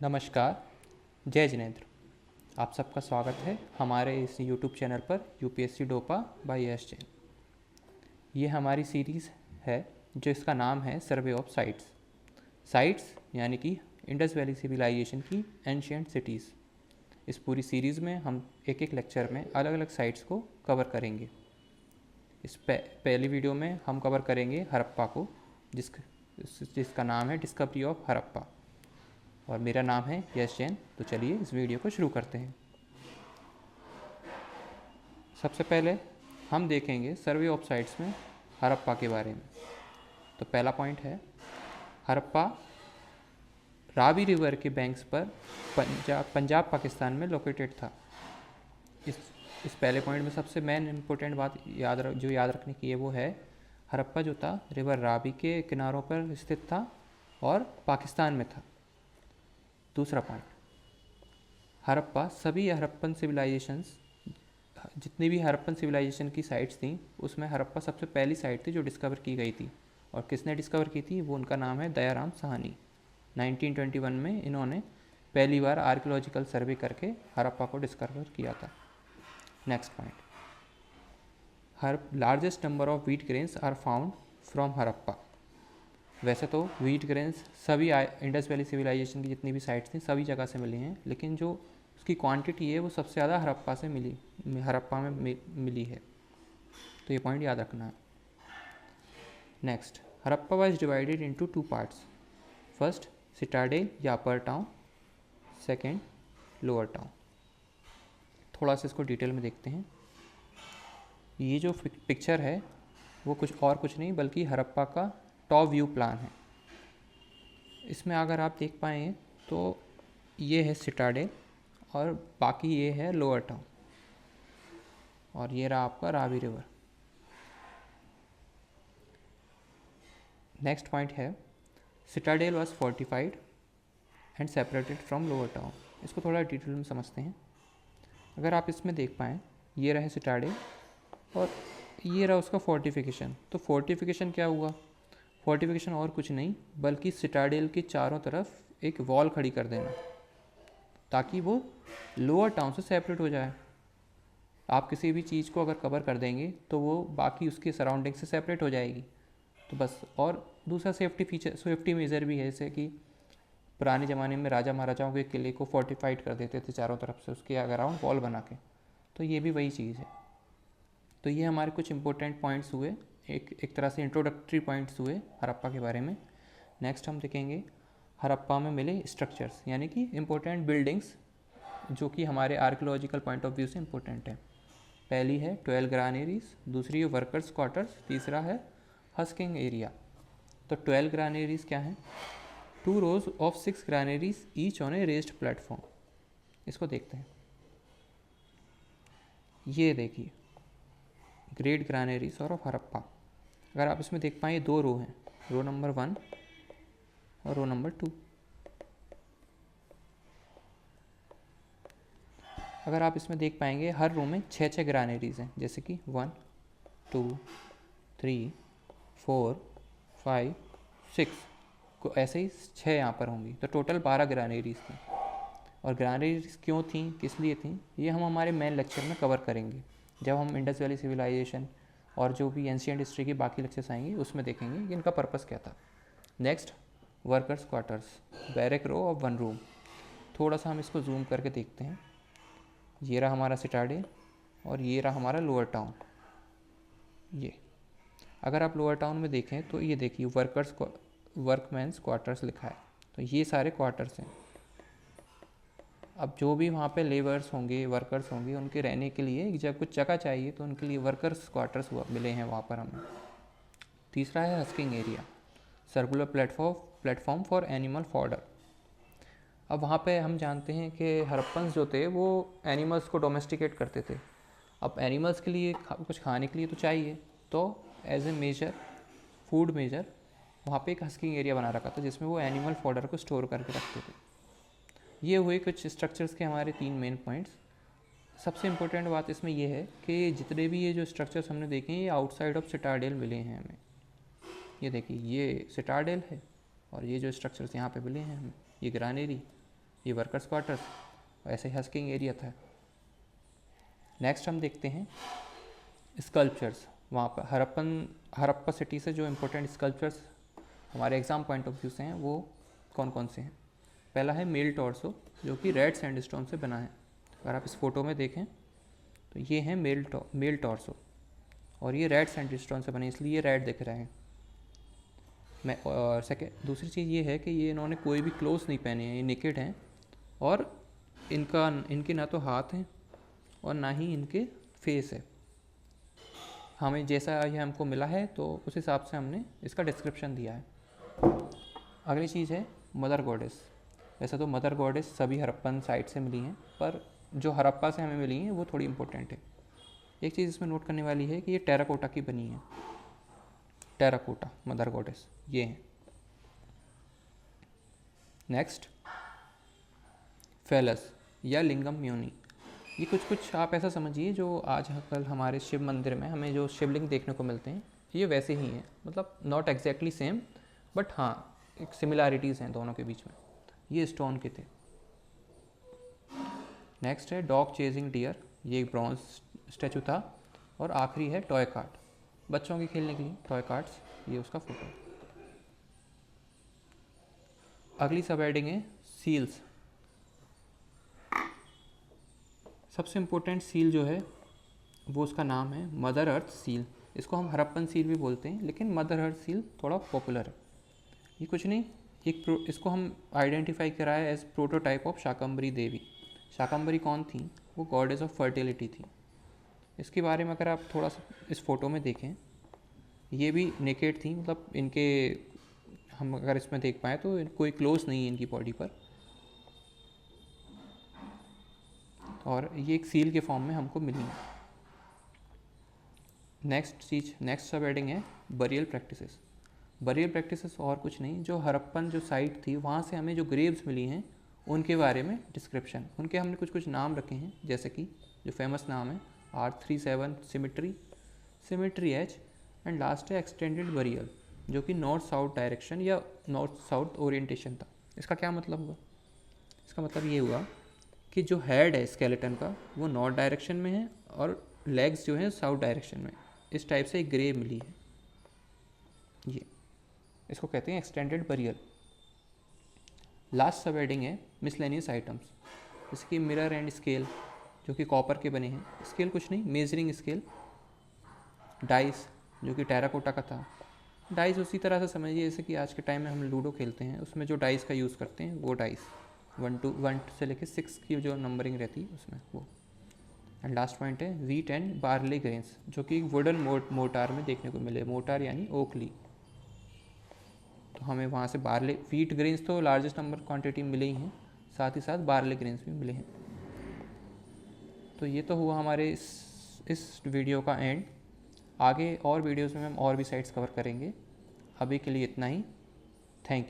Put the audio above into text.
नमस्कार, जय जिनेंद्र। आप सबका स्वागत है हमारे इस यूट्यूब चैनल पर यूपीएससी डोपा बाय यश जैन। ये हमारी सीरीज़ है जो इसका नाम है सर्वे ऑफ साइट्स। साइट्स यानी कि इंडस वैली सिविलाइजेशन की एंशिएंट सिटीज़। इस पूरी सीरीज़ में हम एक एक लेक्चर में अलग अलग साइट्स को कवर करेंगे। इस पहली वीडियो में हम कवर करेंगे हड़प्पा को, जिसका नाम है डिस्कवरी ऑफ हड़प्पा, और मेरा नाम है यश जैन। तो चलिए इस वीडियो को शुरू करते हैं। सबसे पहले हम देखेंगे सर्वे ऑफ साइट्स में हड़प्पा के बारे में। तो पहला पॉइंट है, हड़प्पा रावी रिवर के बैंक्स पर पंजाब पाकिस्तान में लोकेटेड था। इस पहले पॉइंट में सबसे मेन इम्पोर्टेंट बात याद रखने की है वो है, हड़प्पा जो था रिवर रावी के किनारों पर स्थित था और पाकिस्तान में था। दूसरा पॉइंट, हड़प्पा सभी हड़प्पन सिविलाइजेशंस, जितनी भी हड़प्पन सिविलाइजेशन की साइट्स थी उसमें हड़प्पा सबसे पहली साइट थी जो डिस्कवर की गई थी। और किसने डिस्कवर की थी, वो उनका नाम है दयाराम साहनी। 1921 में इन्होंने पहली बार आर्कियोलॉजिकल सर्वे करके हड़प्पा को डिस्कवर किया था। Next point, largest number of wheat grains are found from Harappa. वैसे तो व्हीट ग्रेन्स सभी इंडस वैली सिविलाइजेशन की जितनी भी साइट्स थी सभी जगह से मिली हैं, लेकिन जो उसकी क्वांटिटी है वो सबसे ज़्यादा हड़प्पा में मिली है। तो ये पॉइंट याद रखना है। Next, Harappa was divided into 2 parts. First Citadel या अपर टाउन, सेकेंड लोअर टाउन। थोड़ा सा इसको डिटेल में देखते हैं। ये जो पिक्चर है वो कुछ नहीं बल्कि हड़प्पा का टॉप व्यू प्लान है। इसमें अगर आप देख पाएँ तो ये है सिटाडेल और बाकी ये है लोअर टाउन, और ये रहा आपका रावी रिवर। नेक्स्ट पॉइंट है, Citadel was fortified and separated from lower town. इसको थोड़ा डिटेल में समझते हैं। अगर आप इसमें देख पाएँ, ये रहे सिटाडेल और ये रहा उसका फोर्टिफिकेशन। तो फोर्टिफिकेशन क्या हुआ, फोर्टिफिकेशन और कुछ नहीं बल्कि सिटाडेल के चारों तरफ एक वॉल खड़ी कर देना ताकि वो लोअर टाउन से सेपरेट हो जाए। आप किसी भी चीज़ को अगर कवर कर देंगे तो वो बाकी उसके सराउंडिंग से सेपरेट हो जाएगी। तो बस, और दूसरा सेफ्टी मेजर भी है, जैसे कि पुराने ज़माने में राजा महाराजाओं के किले को फोर्टिफाइड कर देते थे चारों तरफ से, उसके अराउंड वॉल बना के। तो ये भी वही चीज़ है। तो ये हमारे कुछ इंपॉर्टेंट पॉइंट्स हुए, एक तरह से इंट्रोडक्टरी पॉइंट्स हुए हड़प्पा के बारे में। नेक्स्ट हम देखेंगे हड़प्पा में मिले स्ट्रक्चर्स, यानी कि इम्पोर्टेंट बिल्डिंग्स जो कि हमारे आर्कियोलॉजिकल पॉइंट ऑफ व्यू से इम्पोर्टेंट है। पहली है 12 ग्रानेरीज, दूसरी है वर्कर्स क्वार्टर्स, तीसरा है हस्किंग एरिया। तो 12 ग्रानेरीज क्या हैं, 2 rows of 6 granaries each on a raised platform. इसको देखते हैं। ये देखिए ग्रेट ग्रानेरीज ऑफ हड़प्पा। अगर आप इसमें देख पाएँ 2 रो हैं, रो नंबर 1 और रो नंबर 2। अगर आप इसमें देख पाएंगे हर रो में 6 ग्रानेरीज हैं, जैसे कि 1 2 3 4 5 6 को ऐसे ही 6 यहाँ पर होंगी। तो टोटल 12 ग्रानेरीज थी। और ग्रानेरीज क्यों थी, किस लिए थी, ये हम हमारे मेन लेक्चर में कवर करेंगे। जब हम इंडस वैली सिविलाइजेशन और जो भी एंशिएंट हिस्ट्री के बाकी लेक्चर्स आएंगे उसमें देखेंगे कि इनका पर्पस क्या था। Next, workers quarters, barrack row of 1 room. थोड़ा सा हम इसको जूम करके देखते हैं। ये रहा हमारा सिटाडेल और ये रहा हमारा लोअर टाउन। ये अगर आप लोअर टाउन में देखें तो ये देखिए वर्कमैन्स क्वार्टर्स लिखा है। तो ये सारे क्वार्टर्स हैं। अब जो भी वहाँ पे लेबर्स होंगे, वर्कर्स होंगे, उनके रहने के लिए जब कुछ जगह चाहिए तो उनके लिए वर्कर्स क्वार्टर्स मिले हैं वहाँ पर हमें। तीसरा है husking area, circular platform for animal fodder. अब वहाँ पे हम जानते हैं कि हड़प्पन्स जो थे वो एनिमल्स को डोमेस्टिकेट करते थे। अब एनिमल्स के लिए कुछ खाने के लिए तो चाहिए, तो as a major, food major, वहाँ पे एक हस्किंग एरिया बना रखा था जिसमें वो एनिमल फॉडर को स्टोर करके रखते थे। ये हुए कुछ स्ट्रक्चर्स के हमारे 3 मेन पॉइंट्स। सबसे इम्पोर्टेंट बात इसमें यह है कि जितने भी ये जो स्ट्रक्चर्स हमने देखे हैं ये आउटसाइड ऑफ सिटाडेल मिले हैं हमें। ये देखिए ये सिटाडेल है और ये जो स्ट्रक्चर्स यहाँ पे मिले हैं हमें, ये ग्रानेरी, ये वर्कर्स क्वार्टर्स, ऐसे ही हस्किंग एरिया था। नेक्स्ट हम देखते हैं स्कल्पचर्स। वहाँ पर हरप्पा सिटी से जो इम्पोर्टेंट स्कल्पचर्स हमारे एग्जाम पॉइंट ऑफ व्यू से हैं वो कौन कौन से हैं। पहला है मेल टॉर्सो, जो कि रेड सैंडस्टोन से बना है। अगर आप इस फोटो में देखें तो ये है मेल टॉर्सो, और ये रेड सैंडस्टोन से बने, इसलिए ये रेड दिख रहे हैं। और दूसरी चीज़ ये है कि ये इन्होंने कोई भी क्लोथ्स नहीं पहने हैं, ये नेकेड हैं, और इनके ना तो हाथ हैं और ना ही इनके फेस है। हमें जैसा ये हमको मिला है तो उस हिसाब से हमने इसका डिस्क्रिप्शन दिया है। अगली चीज़ है मदर गॉडेस। वैसे तो मदर गॉडेस सभी हड़प्पन साइट से मिली हैं, पर जो हड़प्पा से हमें मिली हैं वो थोड़ी इंपॉर्टेंट है। एक चीज़ इसमें नोट करने वाली है कि ये टेराकोटा की बनी है, टेराकोटा मदर गॉडेस ये है। नेक्स्ट फेलस या लिंगम म्योनी। ये कुछ आप ऐसा समझिए जो आज कल हमारे शिव मंदिर में हमें जो शिवलिंग देखने को मिलते हैं ये वैसे ही हैं, मतलब नॉट एग्जैक्टली सेम, बट हाँ एक सिमिलैरिटीज़ हैं दोनों के बीच में। ये स्टोन के थे। नेक्स्ट है डॉग चेजिंग डियर, ये एक ब्रॉन्ज स्टैचू था। और आखिरी है टॉय कार्ट, बच्चों के खेलने के लिए टॉय कार्ट्स, ये उसका फोटो। अगली सब हेडिंग है सील्स। सबसे इम्पोर्टेंट सील जो है वो उसका नाम है मदर अर्थ सील। इसको हम हड़प्पन सील भी बोलते हैं, लेकिन मदर अर्थ सील थोड़ा पॉपुलर है। ये कुछ नहीं, इसको हम आइडेंटिफाई कराए एज प्रोटोटाइप ऑफ शाकंभरी देवी। शाकंभरी कौन थी? वो गॉडेस ऑफ फर्टिलिटी थी। इसके बारे में अगर आप थोड़ा सा इस फोटो में देखें, ये भी नेकेड थी, मतलब इनके हम अगर इसमें देख पाएँ तो कोई क्लोज नहीं है इनकी बॉडी पर, और ये एक सील के फॉर्म में हमको मिली है। नेक्स्ट सब हेडिंग है बरियल प्रैक्टिसेस। बरियल प्रैक्टिसेस और कुछ नहीं, जो हड़प्पन जो साइट थी वहाँ से हमें जो ग्रेव्स मिली हैं उनके बारे में डिस्क्रिप्शन। उनके हमने कुछ नाम रखे हैं, जैसे कि जो फेमस नाम है R37 symmetry H, and last है एक्सटेंडेड बरियल, जो कि नॉर्थ साउथ डायरेक्शन या नॉर्थ साउथ ओरिएंटेशन था। इसका क्या मतलब हुआ? इसका मतलब ये हुआ कि जो हेड है स्केलेटन का वो नॉर्थ डायरेक्शन में है और लेग्स जो हैं साउथ डायरेक्शन में। इस टाइप से एक ग्रे मिली है, ये इसको कहते हैं एक्सटेंडेड बरियल। लास्ट सब हेडिंग है मिसलेनियस आइटम्स, जैसे कि मिरर एंड स्केल, जो कि कॉपर के बने हैं। स्केल कुछ नहीं, मेजरिंग स्केल। डाइस, जो कि टेराकोटा का था। डाइस उसी तरह से समझिए जैसे कि आज के टाइम में हम लूडो खेलते हैं, उसमें जो डाइस का यूज़ करते हैं वो डाइस 1 से लेकर 6 की जो नंबरिंग रहती है उसमें वो। एंड लास्ट पॉइंट है व्हीट एंड बार्ले ग्रेन्स, जो कि वुडन मोटार में देखने को मिले। मोटार यानी ओकली, तो हमें वहाँ से व्हीट ग्रेन्स तो लार्जेस्ट नंबर क्वांटिटी मिले ही हैं, साथ ही साथ बार्ले ग्रेन्स भी मिले हैं। तो ये तो हुआ हमारे इस वीडियो का एंड। आगे और वीडियोज़ में हम और भी साइट्स कवर करेंगे। अभी के लिए इतना ही। Thank you.